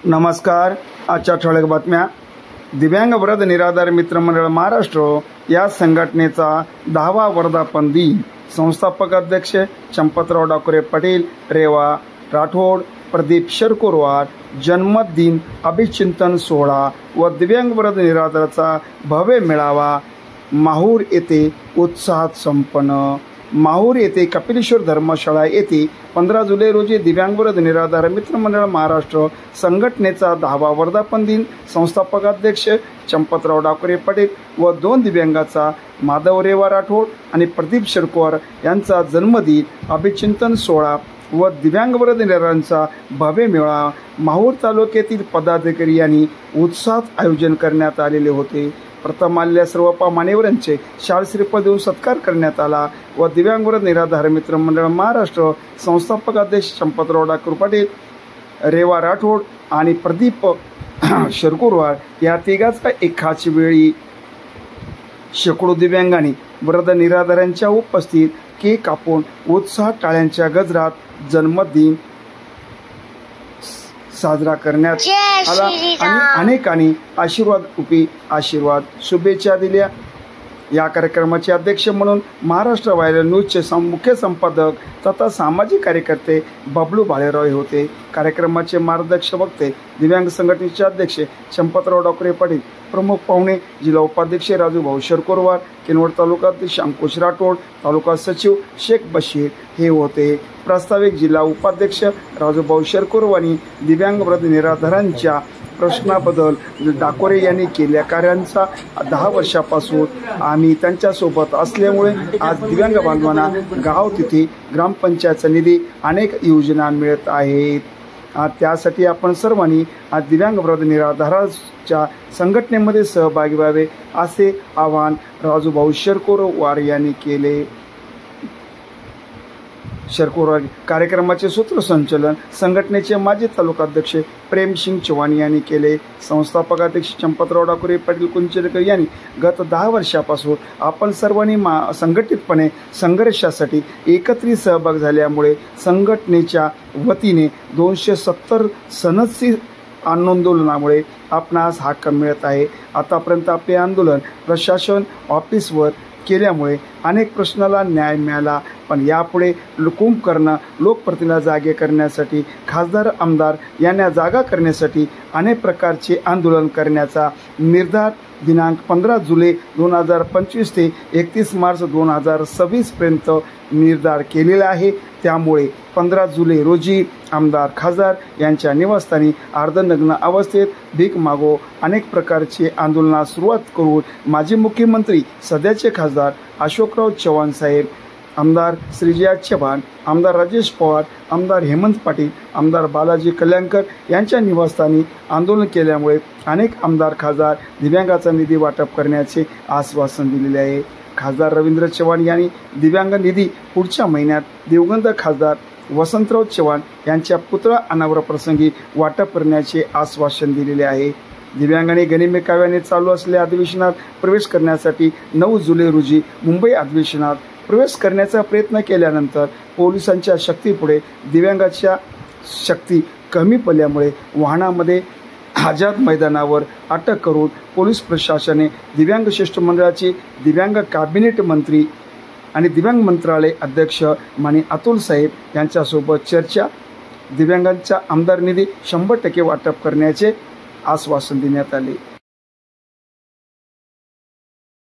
नमस्कार. आजच्या ठळक बातम्या. दिव्यांग वृद्ध निराधार मित्रमंडळ महाराष्ट्र या संघटनेचा 10वा वर्धापन दिन. संस्थापक अध्यक्ष चंपतराव डाकुरे पाटील, रेवा राठोड, प्रदीप शरकुरवार. जन्मदिन अभिचिंतन सोहळा व दिव्यांग वृद्ध निराधाराचा भव्य मेळावा माहूर येथे उत्साहात संपन्न. माहूर येथे कपिलेश्वर धर्मशाळा येथे 15 जुलै रोजी दिव्यांग वृद्ध निराधार मित्रमंडळ महाराष्ट्र संघटनेचा 10वा वर्धापन दिन. संस्थापक अध्यक्ष चंपतराव डाकुरे पाटील व 2 दिव्यांगाचा माधव रेवा राठोड आणि प्रदीप शरकुरवार यांचा जन्मदिन अभिचिंतन सोहळा व दिव्यांग वृद्ध निराधारांचा भव्य मेळावा माहूर तालुक्यातील पदाधिकारी यांनी उत्साहात आयोजन करण्यात आलेले होते. प्रथम आलेल्या सर्व मान्यवरांचे शाल श्रीफळ देऊन सत्कार करण्यात आला व दिव्यांग वृद्ध निराधार मित्रमंडळ महाराष्ट्र संस्थापक अध्यक्ष चंपतराव डाकुरे पाटील, रेवा राठोड आणि प्रदीप शरकुरवार या तिघांचा एकाच वेळी शेकडो दिव्यांगांनी वृद्ध निराधारांच्या उपस्थित केक कापून उत्साहात टाळ्यांच्या गजरात जन्मदिन साजरा करण्यात आला आणि अनेकांनी आशीर्वाद शुभेच्छा दिल्या. या कार्यक्रमाचे अध्यक्ष म्हणून महाराष्ट्र व्हायरल न्यूजचे मुख्य संपादक तथा सामाजिक कार्यकर्ते बबलू भालेराव होते. कार्यक्रमाचे मार्गदर्शक वक्ते दिव्यांग संघटनेचे अध्यक्ष चंपतराव डाकुरे पाटील, प्रमुख पाहुणे जिल्हा उपाध्यक्ष राजूभाऊ शरकुरवार, किनवट तालुका अध्यक्ष अंकुश राठोड, तालुका सचिव शेख बशीर हे होते. प्रास्ताविक जिल्हा उपाध्यक्ष राजूभाऊ शरकुरवार यांनी दिव्यांग वृद्ध निराधारांच्या प्रश्नाबद्दल डाकुरे यांनी केलेल्या कार्यांचा 10 वर्षापासून आम्ही त्यांच्यासोबत असल्यामुळे आज दिव्यांग बांधवांना गाव तिथे ग्रामपंचायतचा निधी अनेक योजना मिळत आहेत. त्यासाठी आपण सर्वांनी आज दिव्यांग वृद्ध निराधारांच्या संघटनेमध्ये सहभागी व्हावे असे आवाहन राजूभाऊ शरकुरवार यांनी केले. शरकुरवार कार्यक्रमाचे सूत्रसंचालन संघटनेचे माजी तालुकाध्यक्ष प्रेमसिंग चव्हाण यांनी केले. संस्थापक अध्यक्ष चंपतराव डाकुरे पाटील कुंचेकर यांनी गत 10 वर्षापासून आपण सर्वांनी संघटितपणे संघर्षासाठी एकत्रित सहभाग झाल्यामुळे संघटनेच्या वतीने 270 सनदसी आंदोलनामुळे आपणास हक्क मिळत आहे. आतापर्यंत आपले आंदोलन प्रशासन ऑफिसवर केल्यामुळे अनेक प्रश्नाला न्याय मिळाला, पण यापुढे कुंभकर्ण लोकप्रतिनिधी जागे करण्यासाठी खासदार आमदार यांना जागा करण्यासाठी अनेक प्रकारचे आंदोलन करण्याचा निर्धार दिनांक 15 जुलै 2025 ते 31 मार्च 2026 पर्यंत निर्धार केलेला आहे. त्यामुळे 15 जुलै रोजी आमदार खासदार यांच्या निवासस्थानी अर्धनग्न अवस्थेत भीक मागो अनेक प्रकारचे आंदोलनास सुरुवात करून माजी मुख्यमंत्री सध्याचे खासदार अशोकराव चव्हाण साहेब, आमदार श्रीजया चव्हाण, आमदार राजेश पवार, आमदार हेमंत पाटील, आमदार बालाजी कल्याणकर यांच्या निवासस्थानी आंदोलन केल्यामुळे अनेक आमदार खासदार दिव्यांगाचा निधी वाटप करण्याचे आश्वासन दिलेले आहे. खासदार रवींद्र चव्हाण यांनी दिव्यांग निधी पुढच्या महिन्यात दिवंगत खासदार वसंतराव चव्हाण यांच्या पुतळा अनावर प्रसंगी वाटप करण्याचे आश्वासन दिलेले आहे. दिव्यांगांनी गनिमी काव्याने चालू असलेल्या अधिवेशनात प्रवेश करण्यासाठी 9 जुलै रोजी मुंबई अधिवेशनात प्रवेश करण्याचा प्रयत्न केल्यानंतर पोलिसांच्या शक्तीपुढे दिव्यांगाच्या शक्ती कमी पडल्यामुळे वाहनामध्ये आझाद मैदानावर अटक करून पोलीस प्रशासनाने दिव्यांग शिष्टमंडळाचे दिव्यांग कॅबिनेट मंत्री आणि दिव्यांग मंत्रालय अध्यक्ष माननीय अतुल साहेब यांच्यासोबत चर्चा दिव्यांगांचा आमदार निधी 100% वाटप करण्याचे आश्वासन देण्यात आले.